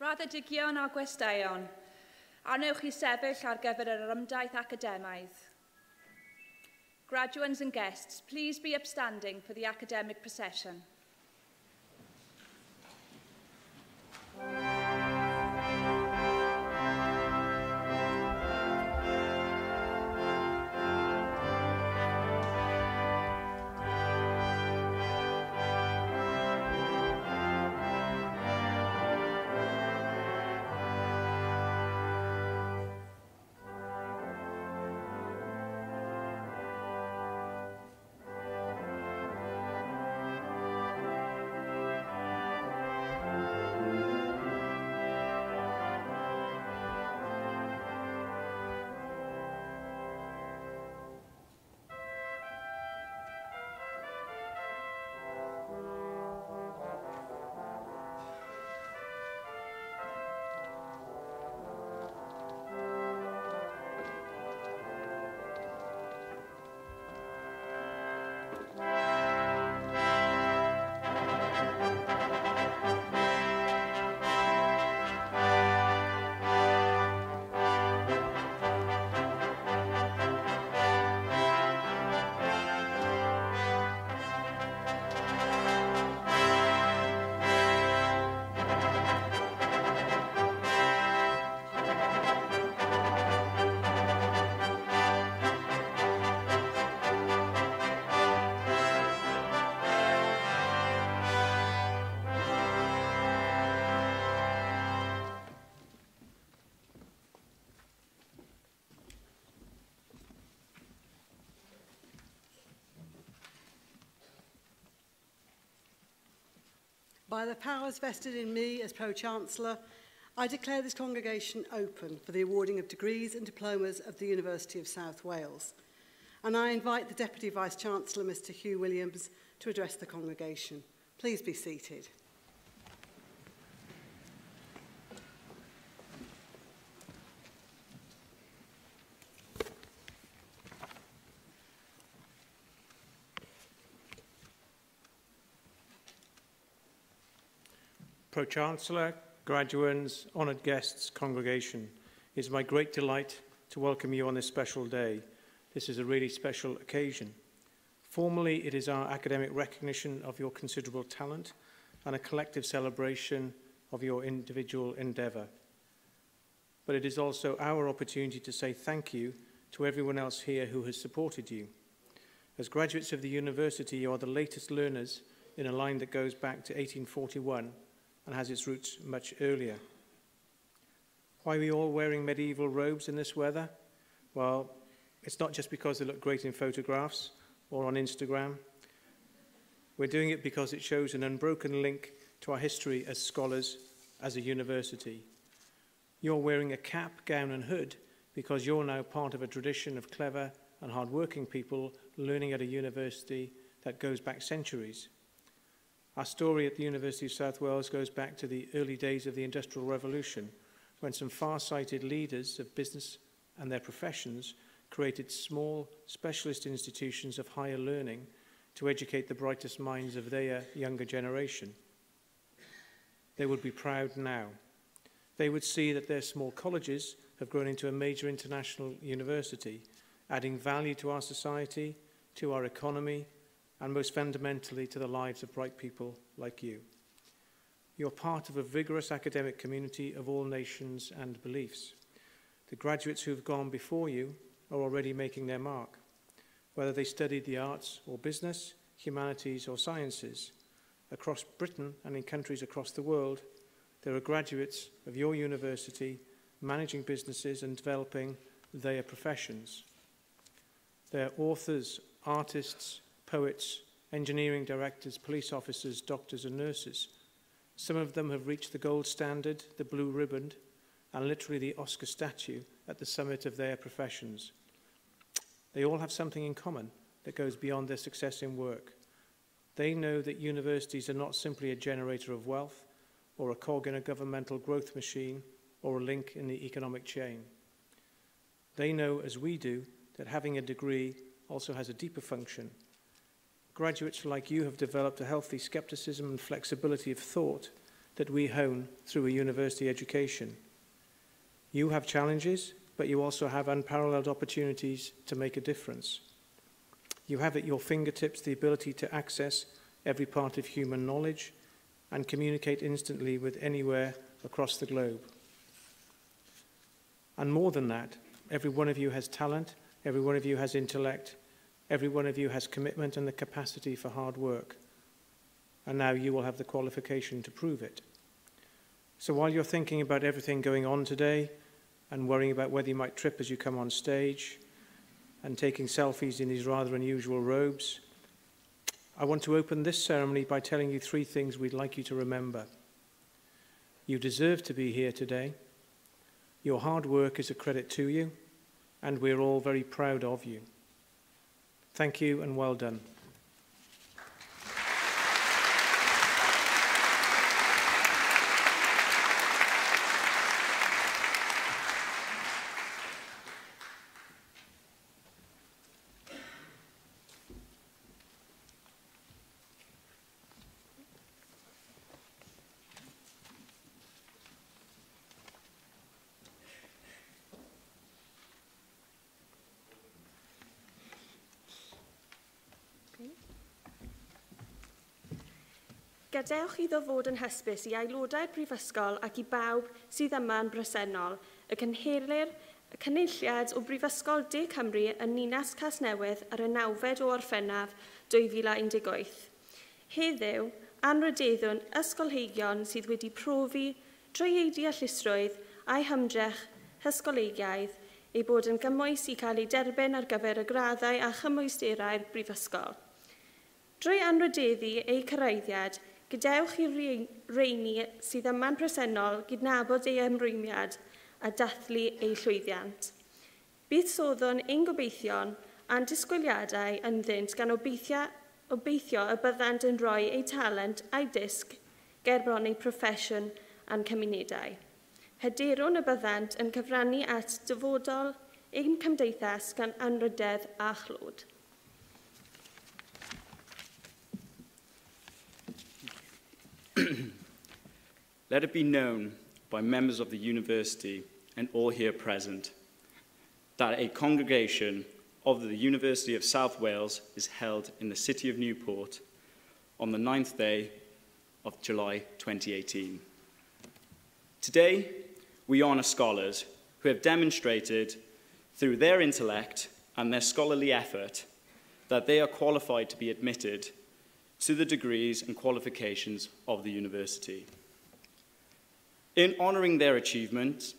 Raddedigion a gwesteion, anewch I sefyll ar gyfer yr ymdaith academaidd. Graduates and guests, please be upstanding for the academic procession. By the powers vested in me as Pro-Chancellor, I declare this congregation open for the awarding of degrees and diplomas of the University of South Wales. And I invite the Deputy Vice-Chancellor, Mr Hugh Williams, to address the congregation. Please be seated. Pro-Chancellor, graduands, honoured guests, congregation, it is my great delight to welcome you on this special day. This is a really special occasion. Formally, it is our academic recognition of your considerable talent and a collective celebration of your individual endeavour. But it is also our opportunity to say thank you to everyone else here who has supported you. As graduates of the university, you are the latest learners in a line that goes back to 1841 and has its roots much earlier. Why are we all wearing medieval robes in this weather? Well, it's not just because they look great in photographs or on Instagram. We're doing it because it shows an unbroken link to our history as scholars, as a university. You're wearing a cap, gown and hood because you're now part of a tradition of clever and hard-working people learning at a university that goes back centuries. Our story at the University of South Wales goes back to the early days of the Industrial Revolution, when some far-sighted leaders of business and their professions created small, specialist institutions of higher learning to educate the brightest minds of their younger generation. They would be proud now. They would see that their small colleges have grown into a major international university, adding value to our society, to our economy, and most fundamentally to the lives of bright people like you. You're part of a vigorous academic community of all nations and beliefs. The graduates who have gone before you are already making their mark. Whether they studied the arts or business, humanities or sciences, across Britain and in countries across the world, there are graduates of your university managing businesses and developing their professions. They're authors, artists, poets, engineering directors, police officers, doctors and nurses. Some of them have reached the gold standard, the blue ribbon, and literally the Oscar statue at the summit of their professions. They all have something in common that goes beyond their success in work. They know that universities are not simply a generator of wealth or a cog in a governmental growth machine or a link in the economic chain. They know, as we do, that having a degree also has a deeper function. Graduates like you have developed a healthy skepticism and flexibility of thought that we hone through a university education. You have challenges, but you also have unparalleled opportunities to make a difference. You have at your fingertips the ability to access every part of human knowledge and communicate instantly with anywhere across the globe. And more than that, every one of you has talent, every one of you has intellect, every one of you has commitment and the capacity for hard work. And now you will have the qualification to prove it. So while you're thinking about everything going on today and worrying about whether you might trip as you come on stage and taking selfies in these rather unusual robes, I want to open this ceremony by telling you 3 things we'd like you to remember. You deserve to be here today. Your hard work is a credit to you, and we're all very proud of you. Thank you and well done. Gadewch iddo fod yn hysbys I aelodau'r Brifysgol ac I bawb sydd yma'n bresennol, y cynhylliad o Brifysgol De Cymru yn Ninas Casnewydd ar y 9 o Orffennaf 2018. Heddiw, anrydeddwn ysgolheigion sydd wedi profi trwy ei deallusrwydd a'i hymdrech hysgoleigaidd ei bod yn gymwys I cael ei derbyn ar gyfer y graddau a chymwysterau'r Brifysgol. Drwy anrydeddu ei cyrraeddiad, gadewch I rheini sydd yma'n presennol gydnabod ei ymrwymiad a dathlu ei llwyddiant. Bydd soddwn ein gobeithion a'n disgwyliadau ynddynt gan obeithio y byddant yn rhoi ei talent a'i disg ger bron ei proffesiwn a'n cymunedau. Hyderwn y byddant yn cyfrannu at dyfodol ein cymdeithas gan anrydedd a chlod. Let it be known by members of the university and all here present that a congregation of the University of South Wales is held in the city of Newport on the 9th day of July 2018. Today, we honour scholars who have demonstrated through their intellect and their scholarly effort that they are qualified to be admitted to the degrees and qualifications of the university. In honouring their achievements,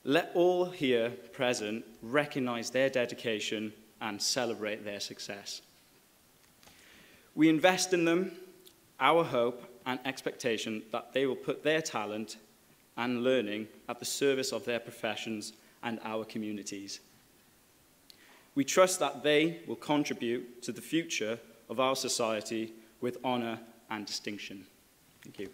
let all here present recognise their dedication and celebrate their success. We invest in them our hope and expectation that they will put their talent and learning at the service of their professions and our communities. We trust that they will contribute to the future of our society with honour and distinction. Thank you.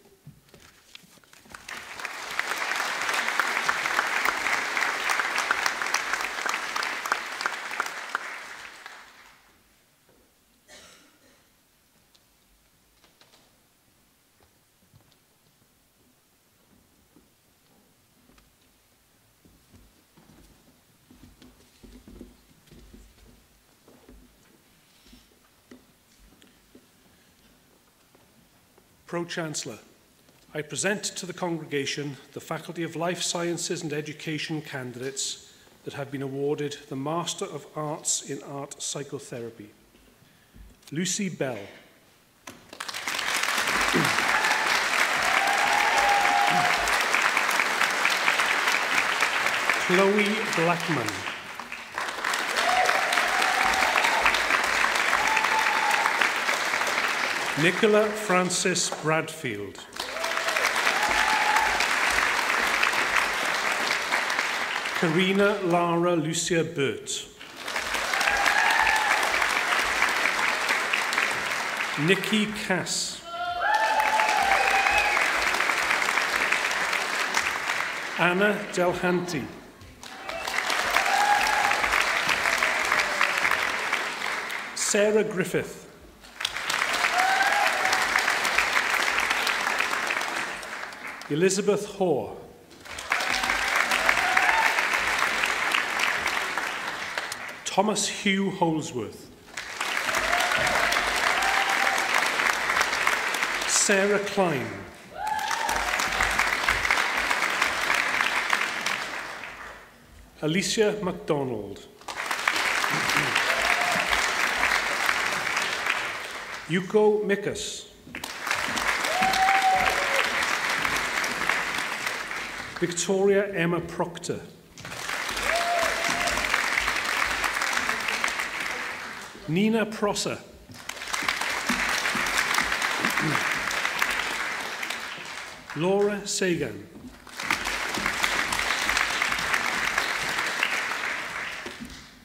Pro-Chancellor, I present to the congregation the Faculty of Life Sciences and Education candidates that have been awarded the Master of Arts in Art Psychotherapy. Lucy Bell. Chloe Blackman. Nicola Francis Bradfield. Karina Lara Lucia Burt. Nikki Cass. Anna Delhanty. Sarah Griffith. Elizabeth Hoare. Thomas Hugh Holsworth. Sarah Klein. Alicia MacDonald. Yuko Mikas. Victoria Emma Proctor. Nina Prosser. Laura Sagan.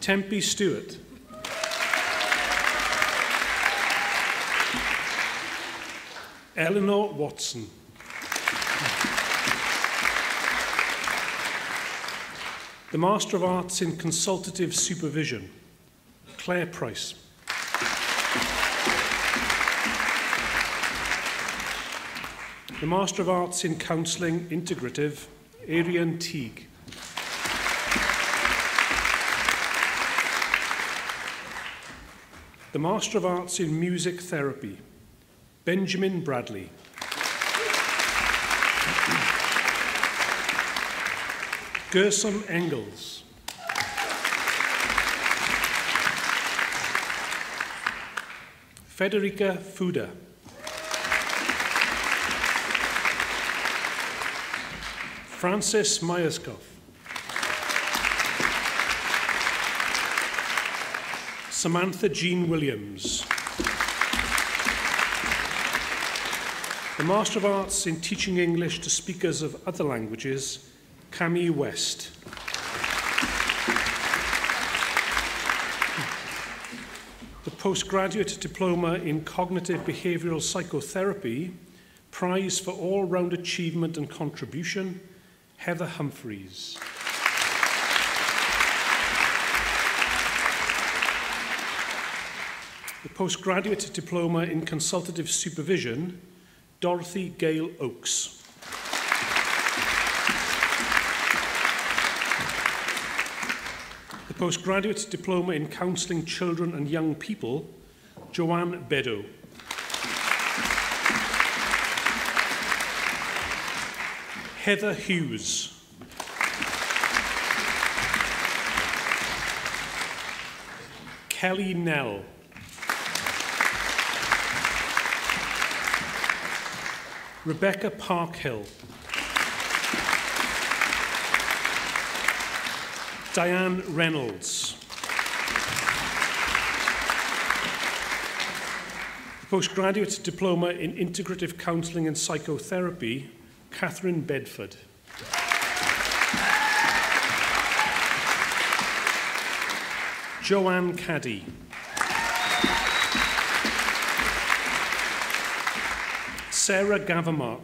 Tempe Stewart. Eleanor Watson. The Master of Arts in Consultative Supervision, Claire Price. The Master of Arts in Counselling Integrative, Arian Teague. The Master of Arts in Music Therapy, Benjamin Bradley. Gersom Engels. Federica Fuda. Francis Myerscough. Samantha Jean Williams. The Master of Arts in Teaching English to Speakers of Other Languages, Camille West. The Postgraduate Diploma in Cognitive Behavioural Psychotherapy, Prize for All-Round Achievement and Contribution, Heather Humphreys. The Postgraduate Diploma in Consultative Supervision, Dorothy Gale Oakes. The Postgraduate Diploma in Counselling Children and Young People, Joanne Beddoe. Heather Hughes. Kelly Nell. Rebecca Parkhill. Diane Reynolds. The Postgraduate Diploma in Integrative Counselling and Psychotherapy, Catherine Bedford. Joanne Caddy. Sarah Gavermark.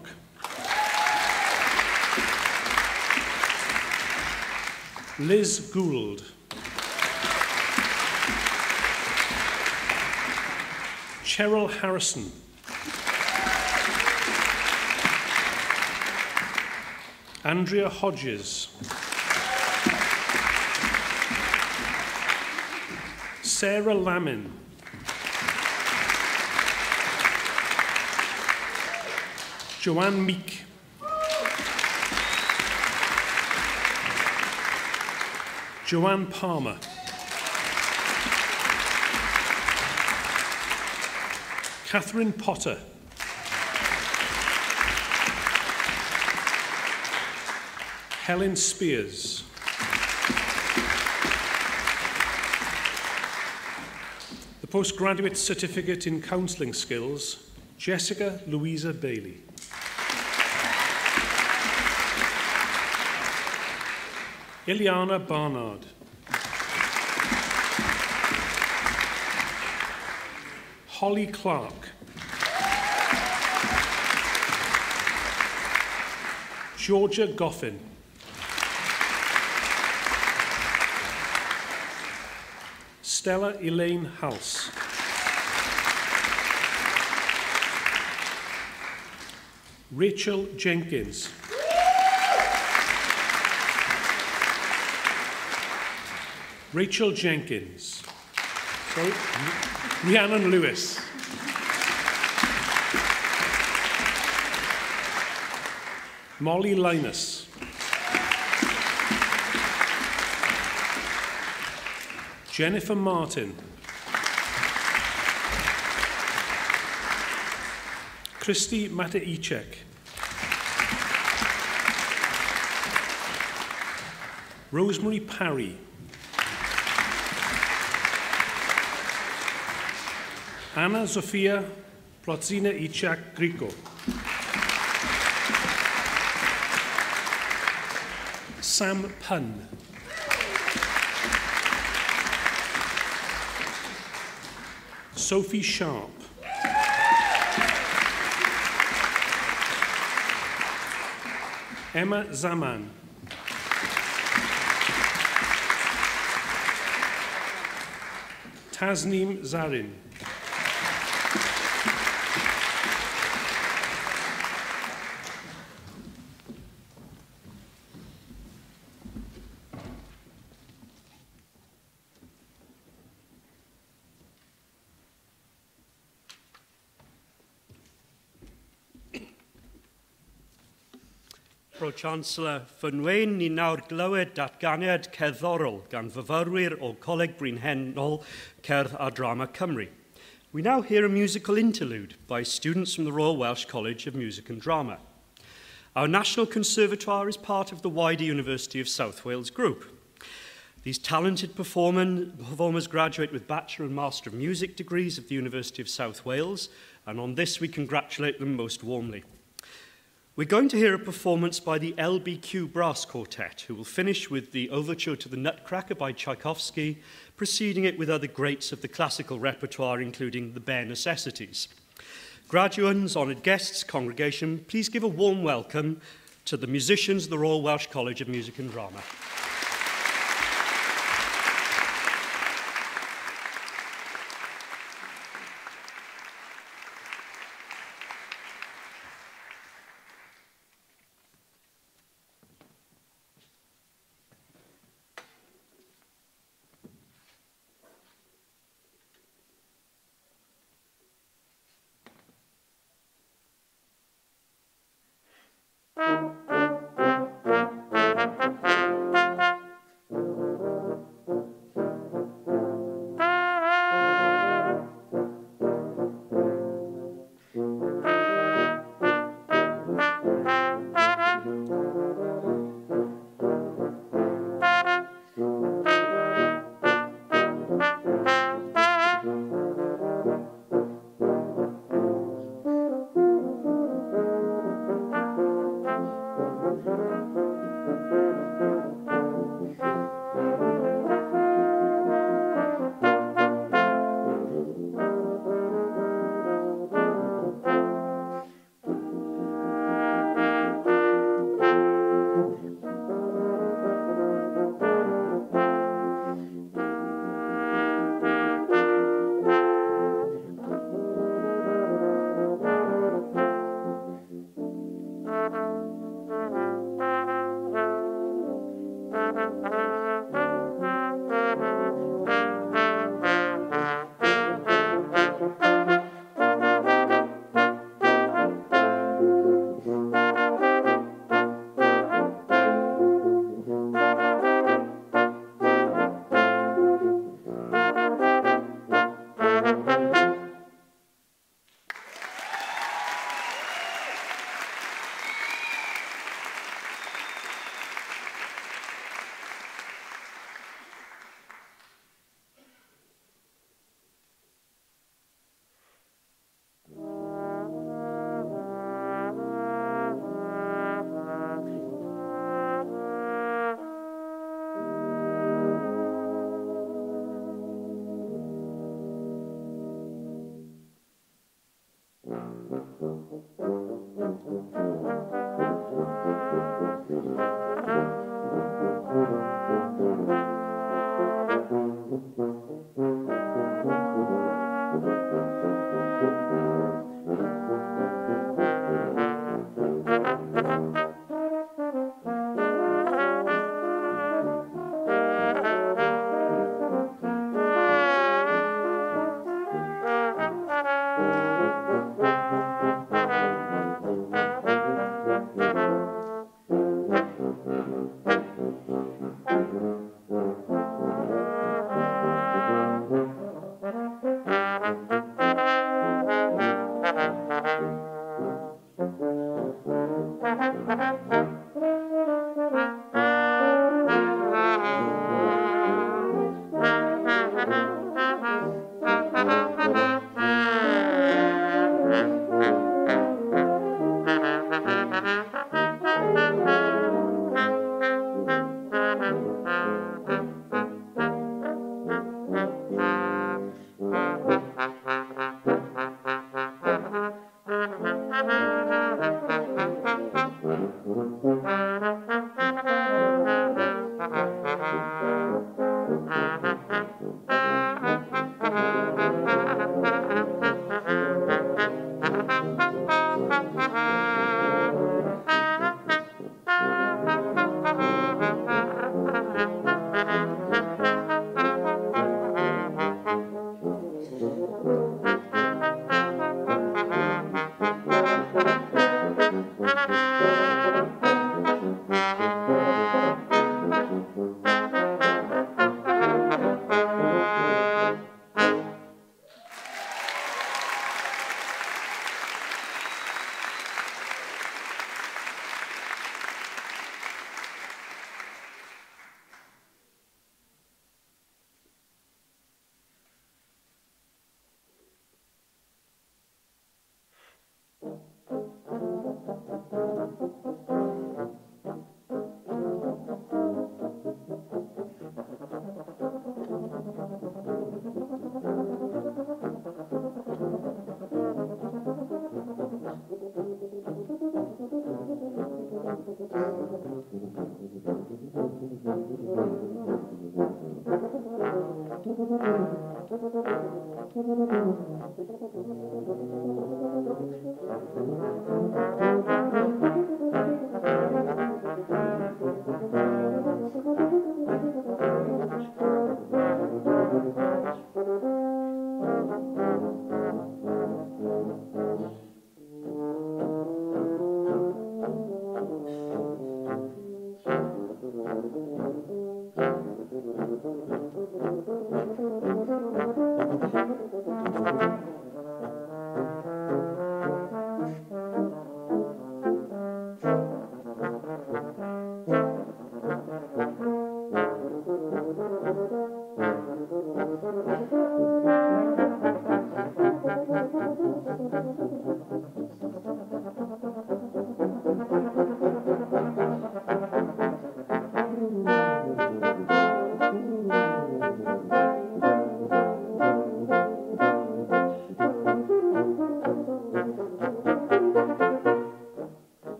Liz Gould. Cheryl Harrison. Andrea Hodges. Sarah Lamin. Joanne Meek. Joanne Palmer. Catherine Potter. Helen Spears. The Postgraduate Certificate in Counselling Skills, Jessica Louisa Bailey. Ileana Barnard. Holly Clark. Georgia Goffin. Stella Elaine House. Rachel Jenkins. Rachel Jenkins. Sorry. Rhiannon Lewis. Molly Linus. Jennifer Martin. Christy Mateichek. Rosemary Parry. Anna Sofia Plotzina Ichak Grico. Sam Punn. Sophie Sharp. Emma Zaman. Tasneem Zarin. Pro-Chancellor, fy nwyn ni nawr glywed datganiad cerddorol gan fyfyrwyr o Coleg Brynhenol Cerdd a Drama Cymru. We now hear a musical interlude by students from the Royal Welsh College of Music and Drama. Our National Conservatoire is part of the wider University of South Wales group. These talented performers graduate with Bachelor and Master of Music degrees of the University of South Wales, and on this we congratulate them most warmly. We're going to hear a performance by the LBQ Brass Quartet, who will finish with the Overture to the Nutcracker by Tchaikovsky, preceding it with other greats of the classical repertoire, including the Bare Necessities. Graduands, honoured guests, congregation, please give a warm welcome to the musicians of the Royal Welsh College of Music and Drama.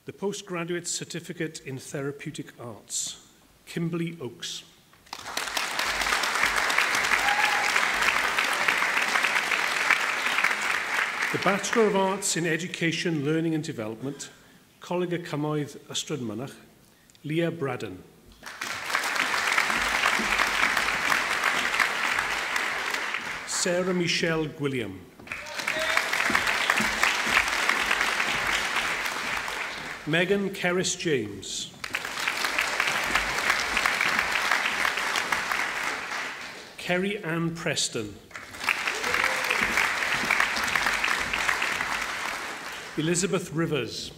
The Postgraduate Certificate in Therapeutic Arts, Kimberly Oakes. The Bachelor of Arts in Education, Learning and Development, Coleg y Cymoedd Ystrad Mynach, Leah Braddon. Sarah Michelle Gwilliam. Megan Kerris James. Kerry Ann Preston. Elizabeth Rivers.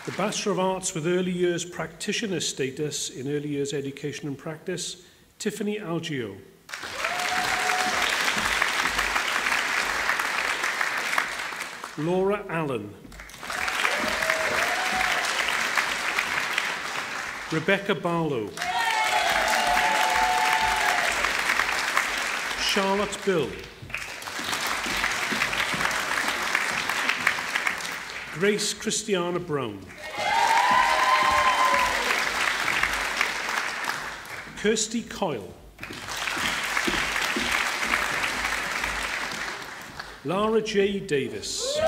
The Bachelor of Arts with Early Years Practitioner status in Early Years Education and Practice, Tiffany Algio. Laura Allen. Rebecca Barlow. Charlotte Bill. Grace Christiana Brown. Kirsty Coyle. Lara J. Davis.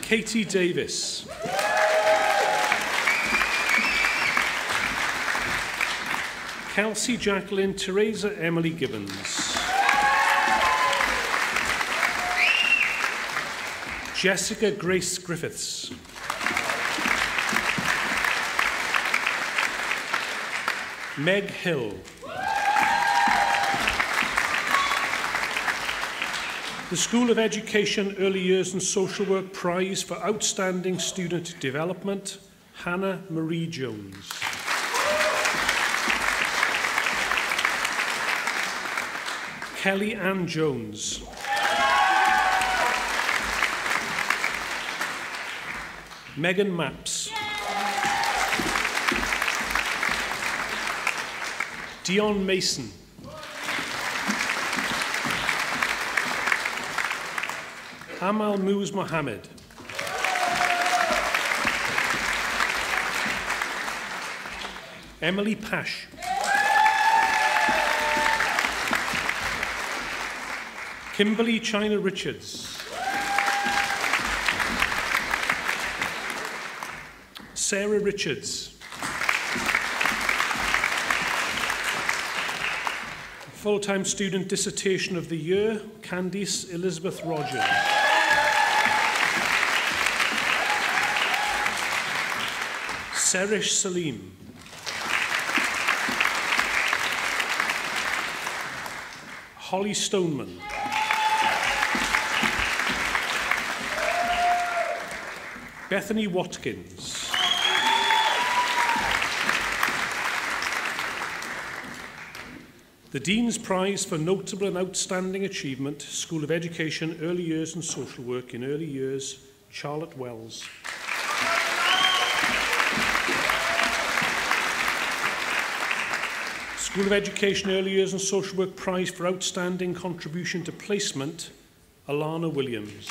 Katie Davis. Kelsey Jacqueline Teresa Emily Gibbons. Jessica Grace Griffiths. Meg Hill. The School of Education, Early Years and Social Work Prize for Outstanding Student Development, Hannah Marie Jones. Kelly Ann Jones. Megan Maps. Dion Mason. Amal Moose Mohammed. Emily Pash. Kimberly China Richards. Sarah Richards. Full-time Student Dissertation of the Year, Candice Elizabeth Rogers. Serish Salim. Holly Stoneman. Bethany Watkins. The Dean's Prize for Notable and Outstanding Achievement, School of Education, Early Years and Social Work in Early Years, Charlotte Wells. School of Education, Early Years and Social Work Prize for Outstanding Contribution to Placement, Alana Williams.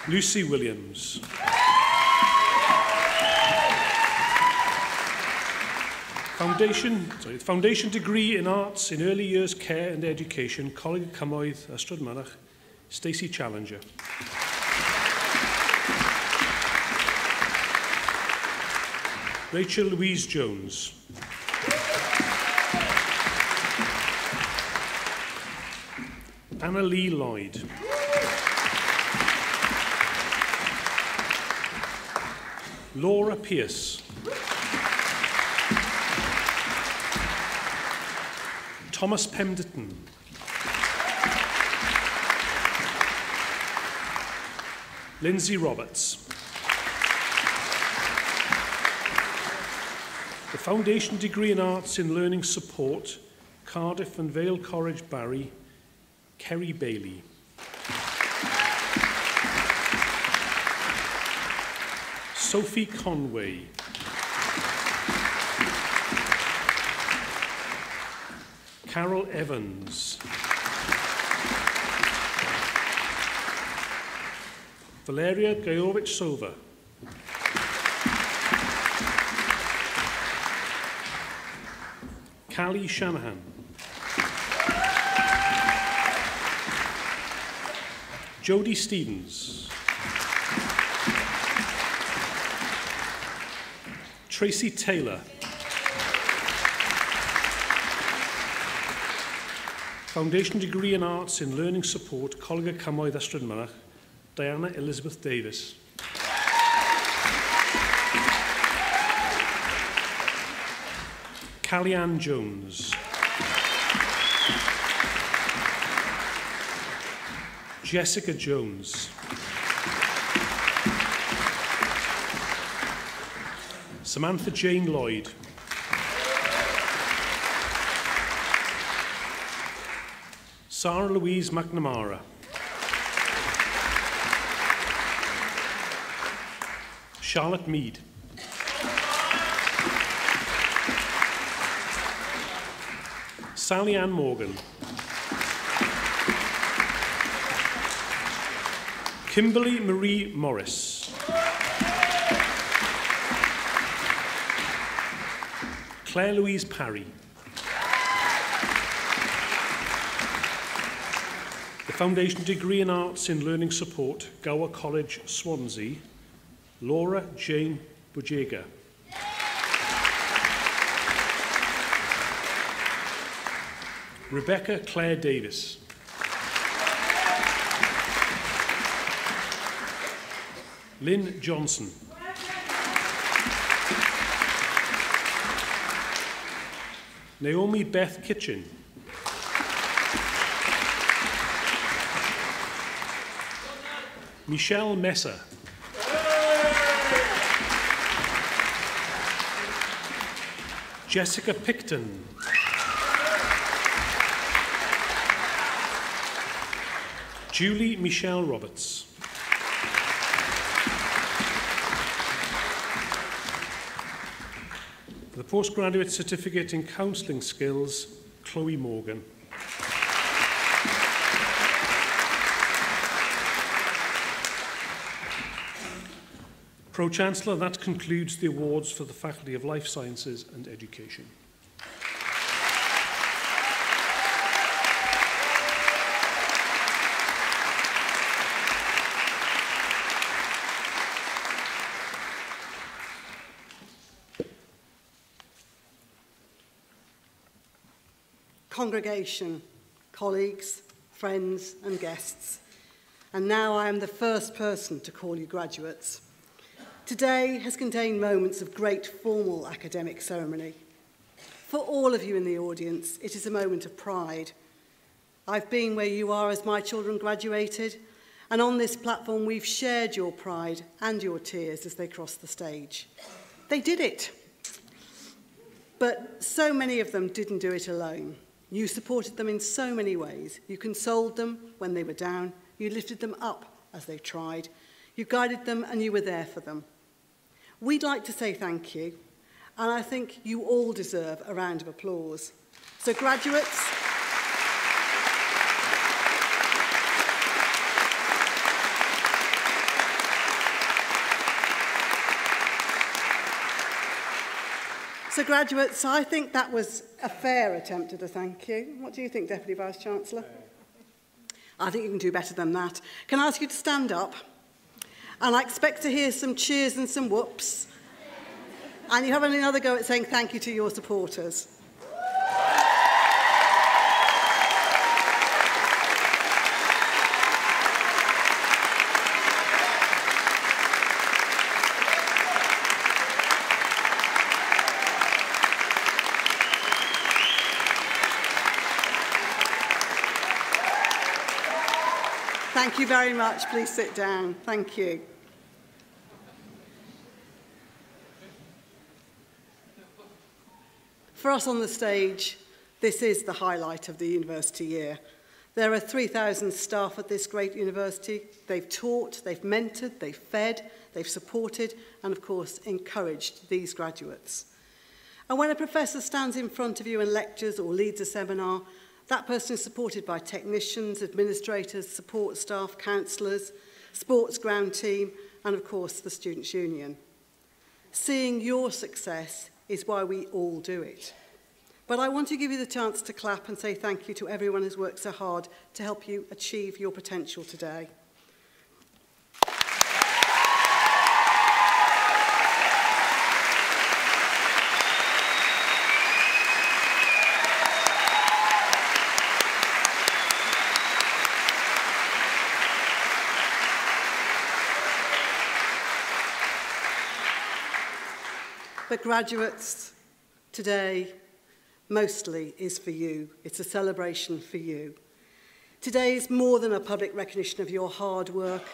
Lucy Williams. Foundation Degree in Arts in Early Years Care and Education, Coleg y Cymoedd Ystrad Mynach, Stacey Challenger. Rachel Louise Jones. Anna Lee Lloyd. Laura Pierce. Thomas Pemberton. Lindsay Roberts. The Foundation Degree in Arts in Learning Support, Cardiff and Vale College, Barry, Kerry Bailey. Sophie Conway. Carol Evans. Valeria Gajovich-Sova. Callie Shanahan. Jodie Stevens. Tracy Taylor. Foundation Degree in Arts in Learning Support, Coleg Cymoedd Ystrad Mynach, Diana Elizabeth Davis. Callie-Ann Jones. Jessica Jones. Samantha Jane Lloyd. Sarah Louise McNamara. Charlotte Mead. Sally Ann Morgan. Kimberly Marie Morris. Claire Louise Parry. The Foundation Degree in Arts in Learning Support, Gower College, Swansea, Laura Jane Bujega. Rebecca Claire Davis. Lynn Johnson. Naomi Beth Kitchen. Michelle Messer. Jessica Picton. Julie Michelle Roberts. The Postgraduate Certificate in Counselling Skills, Chloe Morgan. Pro-Chancellor, that concludes the awards for the Faculty of Life Sciences and Education. Congregation, colleagues, friends and guests. And now I am the first person to call you graduates. Today has contained moments of great formal academic ceremony. For all of you in the audience, it is a moment of pride. I've been where you are as my children graduated, and on this platform we've shared your pride and your tears as they crossed the stage. They did it. But so many of them didn't do it alone. You supported them in so many ways. You consoled them when they were down. You lifted them up as they tried. You guided them and you were there for them. We'd like to say thank you, and I think you all deserve a round of applause. So graduates, I think that was a fair attempt at a thank you. What do you think, Deputy Vice-Chancellor? I think you can do better than that. Can I ask you to stand up? And I expect to hear some cheers and some whoops. And you have another go at saying thank you to your supporters. Thank you very much. Please sit down. Thank you. For us on the stage, this is the highlight of the university year. There are 3,000 staff at this great university. They've taught, they've mentored, they've fed, they've supported, and of course, encouraged these graduates. And when a professor stands in front of you and lectures or leads a seminar, that person is supported by technicians, administrators, support staff, counsellors, sports ground team, and of course the Students' Union. Seeing your success is why we all do it. But I want to give you the chance to clap and say thank you to everyone who's worked so hard to help you achieve your potential today. But graduates, today mostly is for you. It's a celebration for you. Today is more than a public recognition of your hard work.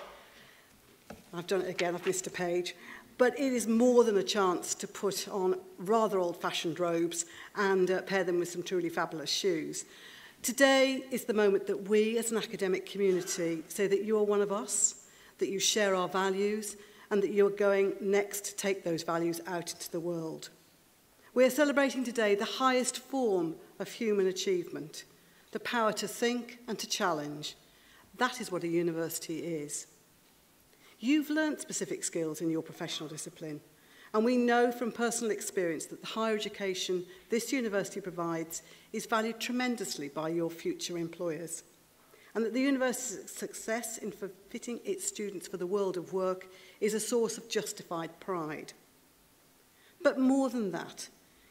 I've done it again, I've missed a page. But it is more than a chance to put on rather old-fashioned robes and pair them with some truly fabulous shoes. Today is the moment that we as an academic community say that you are one of us, that you share our values, and that you're going next to take those values out into the world. We're celebrating today the highest form of human achievement, the power to think and to challenge. That is what a university is. You've learnt specific skills in your professional discipline, and we know from personal experience that the higher education this university provides is valued tremendously by your future employers, and that the university's success in fitting its students for the world of work is a source of justified pride. But more than that,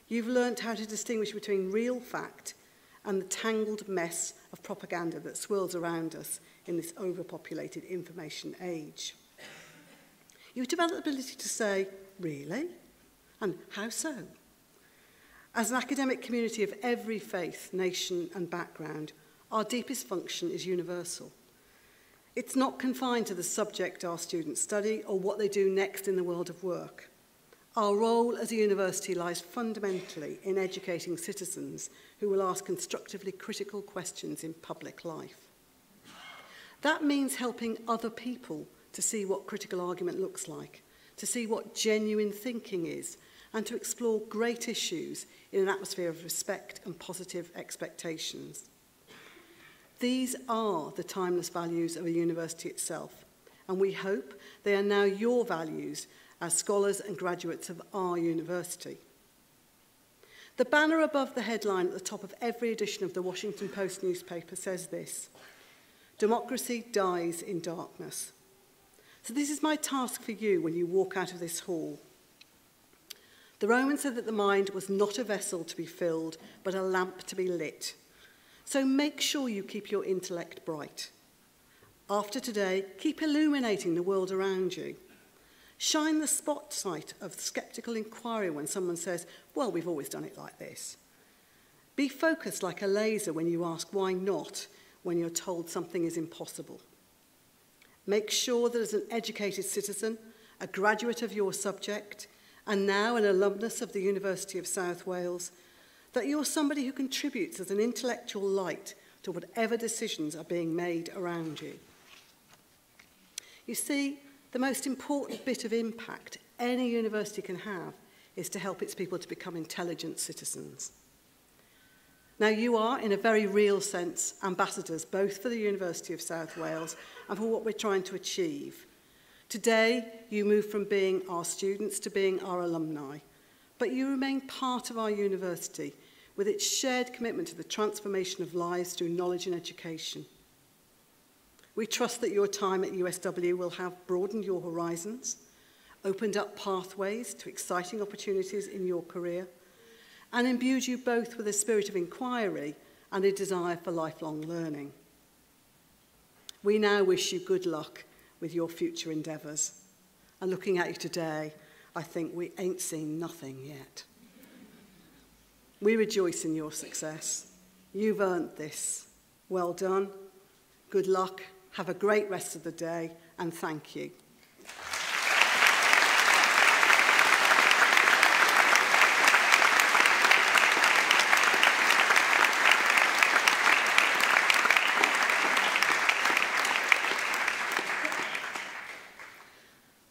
you've learnt how to distinguish between real fact and the tangled mess of propaganda that swirls around us in this overpopulated information age. You've developed the ability to say, really? And how so? As an academic community of every faith, nation and background, our deepest function is universal. It's not confined to the subject our students study or what they do next in the world of work. Our role as a university lies fundamentally in educating citizens who will ask constructively critical questions in public life. That means helping other people to see what critical argument looks like, to see what genuine thinking is, and to explore great issues in an atmosphere of respect and positive expectations. These are the timeless values of a university itself, and we hope they are now your values as scholars and graduates of our university. The banner above the headline at the top of every edition of the Washington Post newspaper says this: "Democracy dies in darkness." So this is my task for you when you walk out of this hall. The Romans said that the mind was not a vessel to be filled, but a lamp to be lit. So make sure you keep your intellect bright. After today, keep illuminating the world around you. Shine the spotlight of sceptical inquiry when someone says, well, we've always done it like this. Be focused like a laser when you ask why not, when you're told something is impossible. Make sure that as an educated citizen, a graduate of your subject, and now an alumnus of the University of South Wales, that you're somebody who contributes as an intellectual light to whatever decisions are being made around you. You see, the most important bit of impact any university can have is to help its people to become intelligent citizens. Now, you are, in a very real sense, ambassadors both for the University of South Wales and for what we're trying to achieve. Today, you move from being our students to being our alumni, but you remain part of our university with its shared commitment to the transformation of lives through knowledge and education. We trust that your time at USW will have broadened your horizons, opened up pathways to exciting opportunities in your career, and imbued you both with a spirit of inquiry and a desire for lifelong learning. We now wish you good luck with your future endeavours. And looking at you today, I think we ain't seen nothing yet. We rejoice in your success. You've earned this. Well done. Good luck. Have a great rest of the day, and thank you.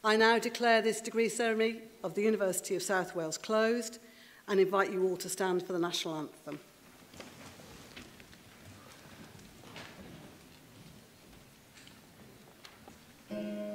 I now declare this degree ceremony of the University of South Wales closed and invite you all to stand for the national anthem. Thank